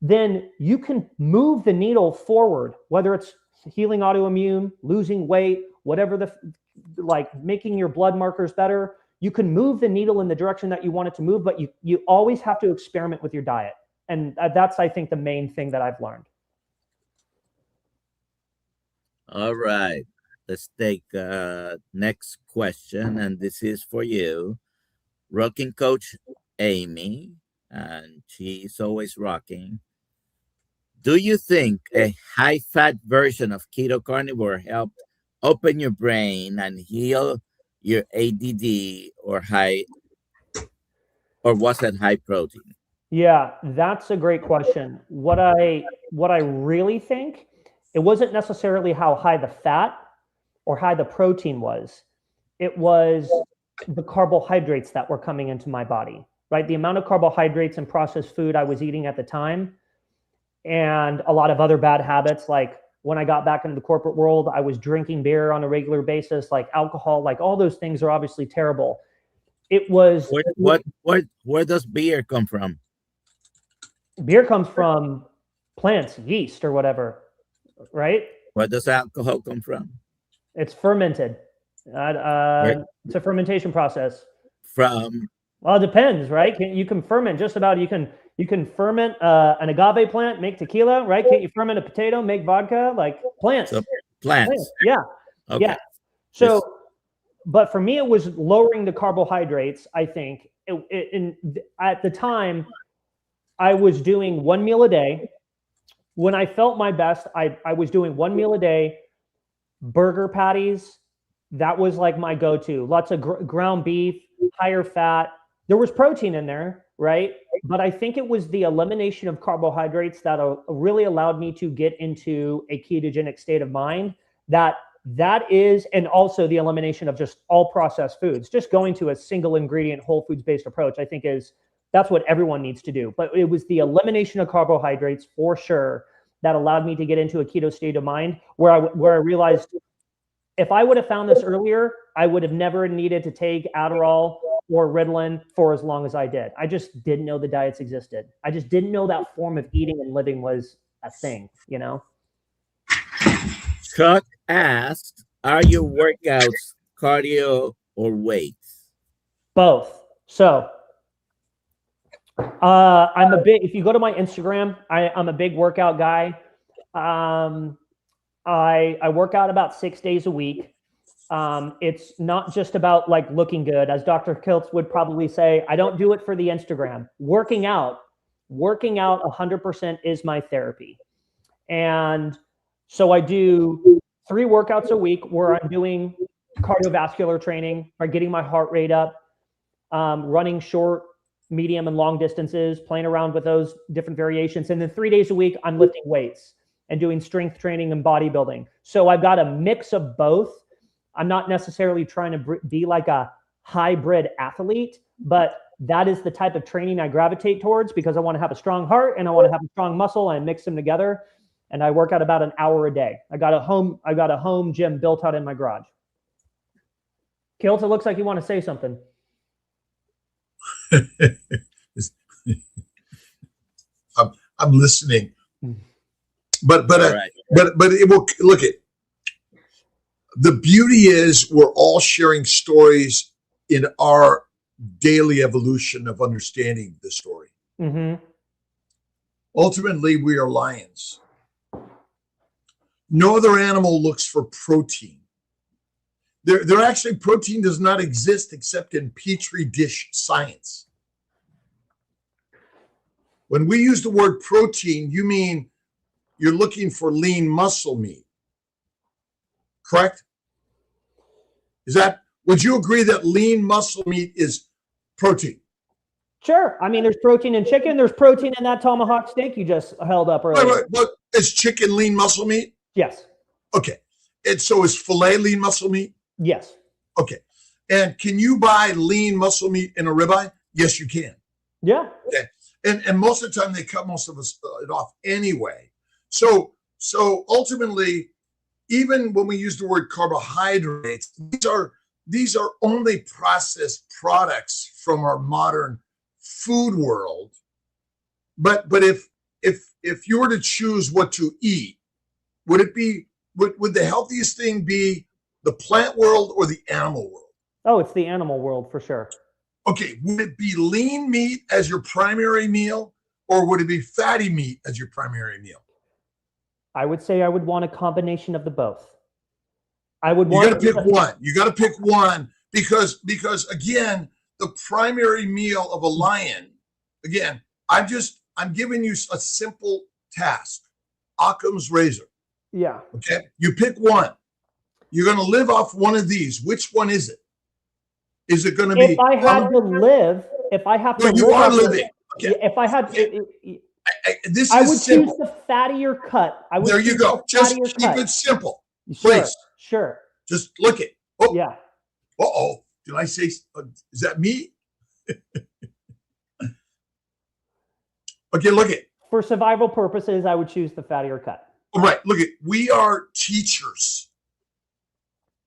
then you can move the needle forward, whether it's healing autoimmune, losing weight, whatever like making your blood markers better. You can move the needle in the direction that you want it to move, but you always have to experiment with your diet. And that's, I think, the main thing that I've learned. All right. Let's take next question. And this is for you. Rocking coach Amy, and she's always rocking. Do you think a high-fat version of keto carnivore helped open your brain and heal your ADD, or was it high protein? Yeah, that's a great question. What I really think, it wasn't necessarily how high the fat or high the protein was. It was the carbohydrates that were coming into my body, right? The amount of carbohydrates and processed food I was eating at the time, and a lot of other bad habits. Like when I got back into the corporate world, I was drinking beer on a regular basis, like alcohol, like all those things are obviously terrible. It was where does beer come from? Beer comes from plants, yeast or whatever, right? Where does alcohol come from? It's fermented. It's a fermentation process. From? Well, it depends, right? You can ferment just about. You You can ferment an agave plant, make tequila, right? Can't you ferment a potato, make vodka? Like plants. So plants. Yeah. Okay. Yeah. So, but for me, it was lowering the carbohydrates. I think at the time, I was doing 1 meal a day. When I felt my best, I was doing 1 meal a day, burger patties. That was like my go-to. Lots of ground beef, higher fat. There was protein in there, right? But I think it was the elimination of carbohydrates that really allowed me to get into a ketogenic state of mind. That is, and also the elimination of just all processed foods. Just going to a single ingredient, whole foods based approach, I think that's what everyone needs to do. But it was the elimination of carbohydrates for sure that allowed me to get into a keto state of mind where I realized if I would have found this earlier, I would have never needed to take Adderall or Ritalin for as long as I did. I just didn't know the diets existed. I just didn't know that form of eating and living was a thing, you know? Chuck asked, are your workouts cardio or weights? Both. So I'm a big, if you go to my Instagram, I'm a big workout guy. I work out about 6 days a week. It's not just about like looking good. As Dr. Kiltz would probably say, I don't do it for the Instagram. Working out 100% is my therapy. And so I do 3 workouts a week where I'm doing cardiovascular training, or getting my heart rate up, running short, medium, and long distances, playing around with those different variations. And then 3 days a week, I'm lifting weights and doing strength training and bodybuilding. So I've got a mix of both. I'm not necessarily trying to be like a hybrid athlete, but that is the type of training I gravitate towards because I want to have a strong heart and I want to have a strong muscle, and I mix them together. And I work out about an hour a day. I got a home gym built out in my garage. Kiltz, it looks like you want to say something. I'm listening, but it will look at. The beauty is we're all sharing stories in our daily evolution of understanding the story. Mm-hmm. Ultimately, we are lions. No other animal looks for protein. There actually, protein does not exist except in petri dish science. When we use the word protein, you mean you're looking for lean muscle meat, correct? Would you agree that lean muscle meat is protein? Sure. I mean, there's protein in chicken. There's protein in that tomahawk steak you just held up earlier. Right. But is chicken lean muscle meat? Yes. Okay. And so is filet lean muscle meat? Yes. Okay. And can you buy lean muscle meat in a ribeye? Yes, you can. Yeah. Okay. And most of the time they cut most of it off anyway. So ultimately, even when we use the word carbohydrates, these are only processed products from our modern food world. But if you were to choose what to eat, would the healthiest thing be the plant world or the animal world? Oh, it's the animal world for sure. Okay, would it be lean meat as your primary meal, or would it be fatty meat as your primary meal? I would say I would want a combination of the both. You got to pick one. You got to pick one because again, the primary meal of a lion. Again, I'm giving you a simple task. Occam's razor. Yeah. Okay. You pick one. You're going to live off one of these. Which one is it? Is it going to be? If I have to live, you are living. Okay. If I had, okay. I would choose the fattier cut. There you go. Just keep it simple, sure, please. Sure. Just look it. Oh, yeah. Uh-oh. Did I say? Is that me? Okay. Look it. For survival purposes, I would choose the fattier cut. All right. Look it. We are teachers.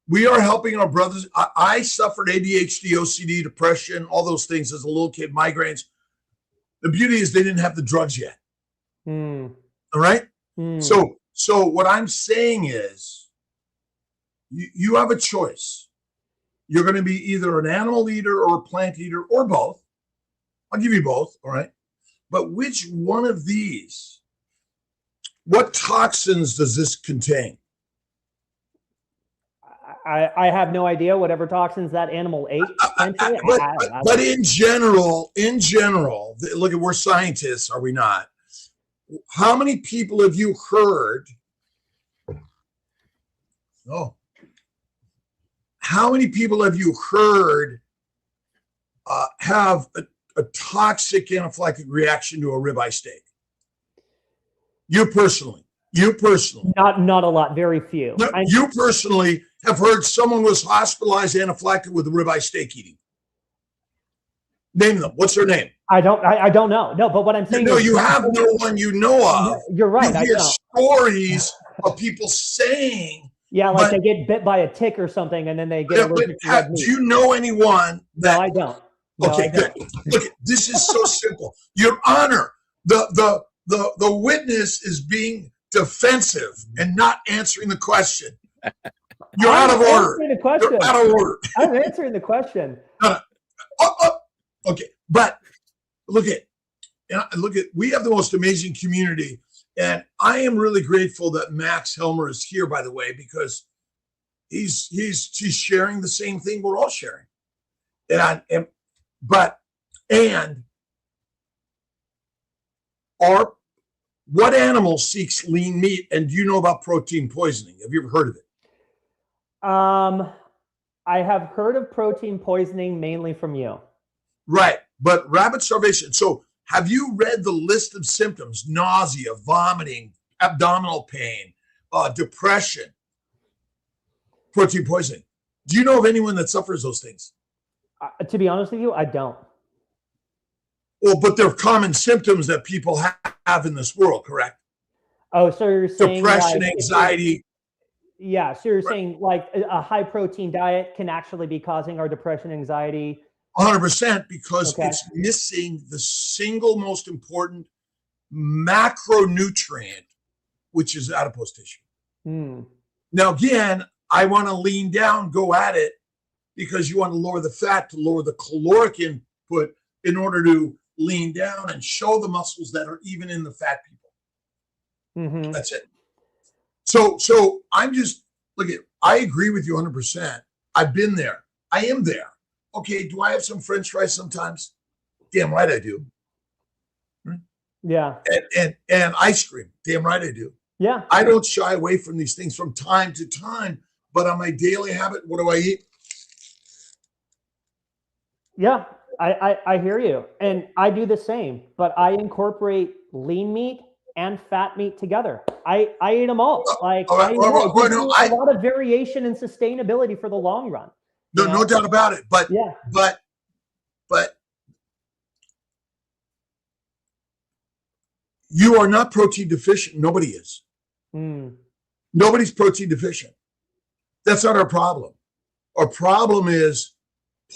We are helping our brothers. I suffered ADHD, OCD, depression, all those things as a little kid, migraines. The beauty is they didn't have the drugs yet. All right. So what I'm saying is you have a choice. You're going to be either an animal eater or a plant eater or both. I'll give you both. All right. but which one of these, what toxins does this contain? I have no idea. Whatever toxins that animal ate. But in general, look, we're scientists, are we not? How many people have you heard? Oh, how many people have you heard have a toxic anaphylactic reaction to a ribeye steak? You personally. Not a lot, very few. No, you personally have heard someone was hospitalized anaphylactic with a ribeye steak eating. Name them. What's their name? I don't know. No, but what I'm saying is, you have no one you know of. You're right. You hear stories of people saying, like they get bit by a tick or something, and then they get allergic to red meat. Do you know anyone that? No, I don't. Okay, good. Look, this is so simple. Your Honor, the witness is being defensive and not answering the question. You're out of order. You're out of order. I'm answering the question. Okay, but look at, we have the most amazing community, and I am really grateful that Max Helmer is here, by the way, because he's sharing the same thing we're all sharing. What animal seeks lean meat? And do you know about protein poisoning? Have you ever heard of it? I have heard of protein poisoning mainly from you. Right, but rabbit starvation. So have you read the list of symptoms? Nausea, vomiting, abdominal pain, depression, protein poisoning. Do you know of anyone that suffers those things? To be honest with you, I don't. Well, but they're common symptoms that people have in this world, correct? Oh, so you're saying depression, anxiety. Yeah, so you're saying like a high protein diet can actually be causing our depression, anxiety. 100%, because it's missing the single most important macronutrient, which is adipose tissue. Now, again, I want to lean down, go at it, because you want to lower the fat to lower the caloric input in order to lean down and show the muscles that are even in the fat people. That's it. So I'm just, I agree with you 100%. I've been there. I am there. Okay, do I have some French fries sometimes? Damn right I do. Yeah. And ice cream. Damn right I do. Yeah. I don't shy away from these things from time to time, but on my daily habit, what do I eat? Yeah, I hear you. And I do the same, but I incorporate lean meat and fat meat together. I eat them all. A lot of variation and sustainability for the long run. No doubt about it. But you are not protein deficient. Nobody is. Nobody's protein deficient. That's not our problem. Our problem is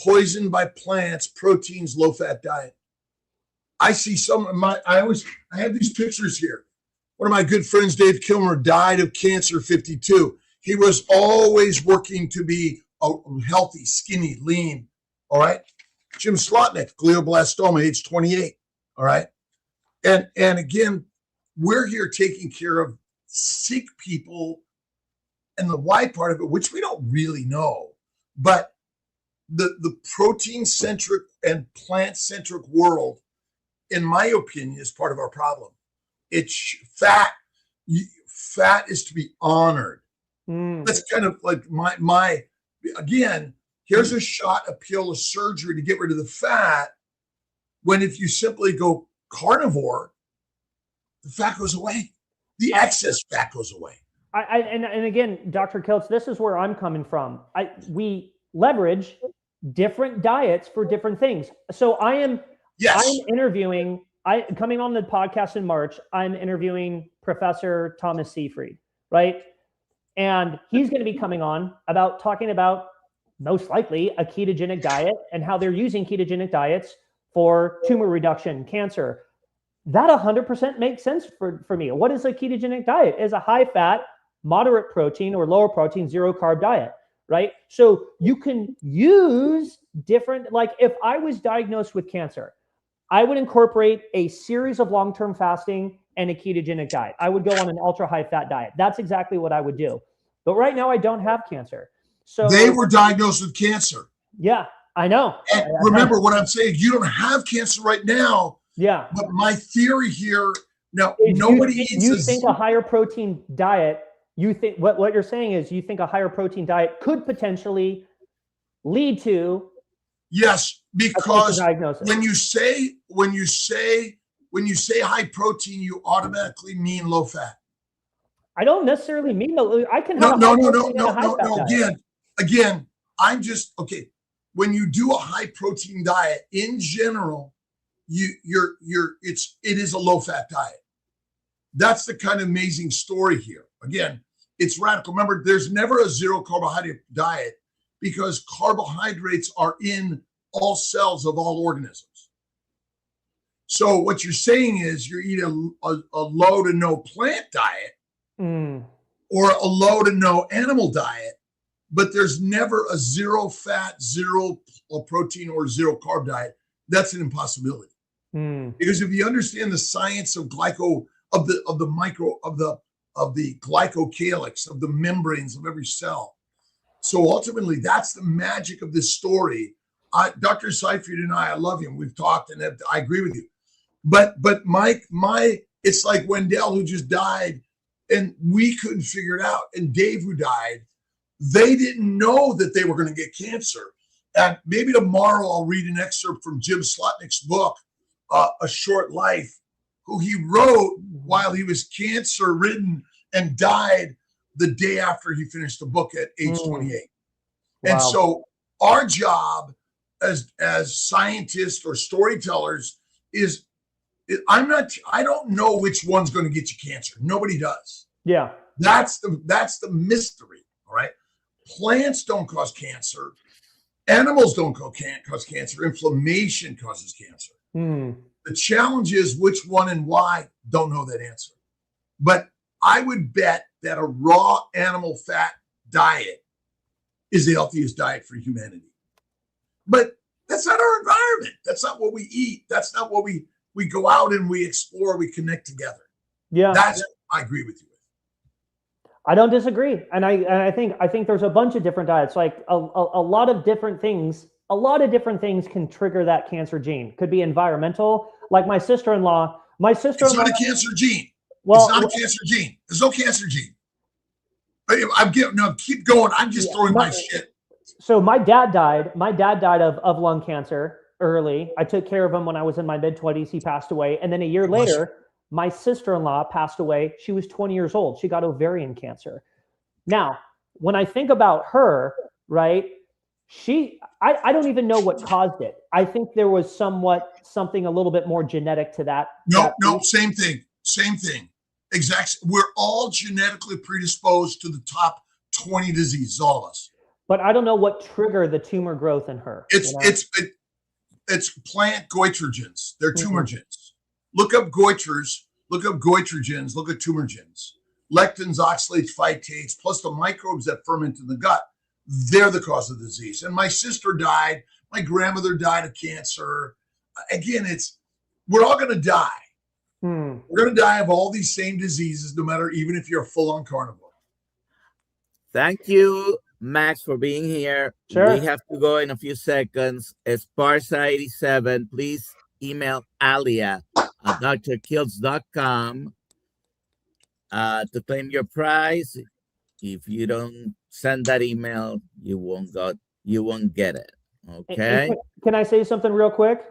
poisoned by plants, proteins, low-fat diet. I see I have these pictures here. One of my good friends, Dave Kilmer, died of cancer 52. He was always working to be healthy, skinny, lean. All right. Jim Slotnick, glioblastoma, age 28. All right. And again, we're here taking care of sick people and the why part of it, which we don't really know. But the protein-centric and plant-centric world, in my opinion, is part of our problem. It's fat. Fat is to be honored. That's kind of like my again, here's a shot, a pill, a surgery to get rid of the fat, when if you simply go carnivore, the fat goes away. The excess fat goes away. And again, Dr. Kiltz, this is where I'm coming from. We leverage different diets for different things. So I'm interviewing, coming on the podcast in March, I'm interviewing Professor Thomas Seyfried, right? And he's going to be coming on talking about most likely a ketogenic diet and how they're using ketogenic diets for tumor reduction, cancer. That 100% makes sense for me. What is a ketogenic diet? It's a high fat, moderate protein or lower protein, zero carb diet, right? So you can use different, like if I was diagnosed with cancer, I would incorporate a series of long-term fasting and a ketogenic diet. I would go on an ultra high fat diet. That's exactly what I would do. But right now I don't have cancer. So they were diagnosed with cancer. Yeah, I know. And remember what I'm saying, you don't have cancer right now. Yeah. But my theory here, now is nobody you think a higher protein diet, you think what you're saying is you think a higher protein diet could potentially lead to yes, because diagnosis. when you say high protein, you automatically mean low fat. I don't necessarily mean that. I can have no. Again, I'm just okay. When you do a high protein diet in general, it is a low fat diet. That's the kind of amazing story here. Again, it's radical. Remember, there's never a zero carbohydrate diet because carbohydrates are in all cells of all organisms. So what you're saying is you eat a low to no plant diet or a low to no animal diet, but there's never a zero fat, zero protein, or zero carb diet. That's an impossibility. Because if you understand the science of the glycocalyx, of the membranes of every cell, so ultimately that's the magic of this story. Dr. Seifert and I love him. We've talked, and I agree with you. But Mike, it's like Wendell, who just died, and we couldn't figure it out. And Dave, who died, they didn't know that they were going to get cancer. And maybe tomorrow I'll read an excerpt from Jim Slotnick's book, A Short Life, who he wrote while he was cancer-ridden and died the day after he finished the book at age 28. Wow. And so our job as scientists or storytellers is, I don't know which one's going to get you cancer. Nobody does. Yeah. That's the mystery. All right. Plants don't cause cancer. Animals don't cause cancer. Inflammation causes cancer. The challenge is which one and why. Don't know that answer. But I would bet that a raw animal fat diet is the healthiest diet for humanity. But that's not our environment. That's not what we eat. That's not what we go out and we explore, we connect together. Yeah. I agree with you. I don't disagree. And I think there's a bunch of different diets, like a lot of different things. A lot of different things can trigger that cancer gene. Could be environmental. Like my sister-in-law. It's not a cancer gene. Well, it's not a cancer gene. There's no cancer gene. Keep going. I'm just throwing my shit. So my dad died. My dad died of lung cancer early. I took care of him when I was in my mid-20s. He passed away. And then a year later, my sister-in-law passed away. She was 20 years old. She got ovarian cancer. Now, when I think about her, right, I don't even know what caused it. I think there was something a little bit more genetic to that. No, same thing. Exactly. We're all genetically predisposed to the top 20 diseases, all of us. But I don't know what triggered the tumor growth in her. It's plant goitrogens. They're tumor genes. Look up goitrers, look up goitrogens, look at tumor genes. Lectins, oxalates, phytates, plus the microbes that ferment in the gut. They're the cause of the disease. And my sister died. My grandmother died of cancer. Again, we're all going to die. We're going to die of all these same diseases, no matter, even if you're a full-on carnivore. Thank you, Max, for being here. Sure. We have to go in a few seconds. Esparza87, please email Alia at drkiltz.com to claim your prize. If you don't send that email, you won't get it. Okay. Can I say something real quick?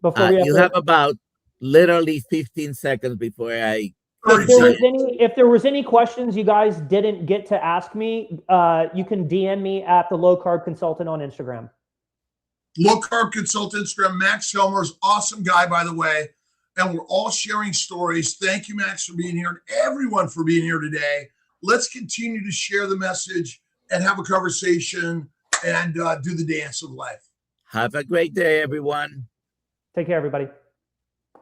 Before you have about literally 15 seconds before I. If there was any questions you guys didn't get to ask me, you can DM me at the Low Carb Consultant on Instagram. Low Carb Consultant Instagram. Max Helmer's awesome guy, by the way, and we're all sharing stories. Thank you, Max, for being here, and everyone for being here today. Let's continue to share the message and have a conversation and do the dance of life. Have a great day, everyone. Take care, everybody.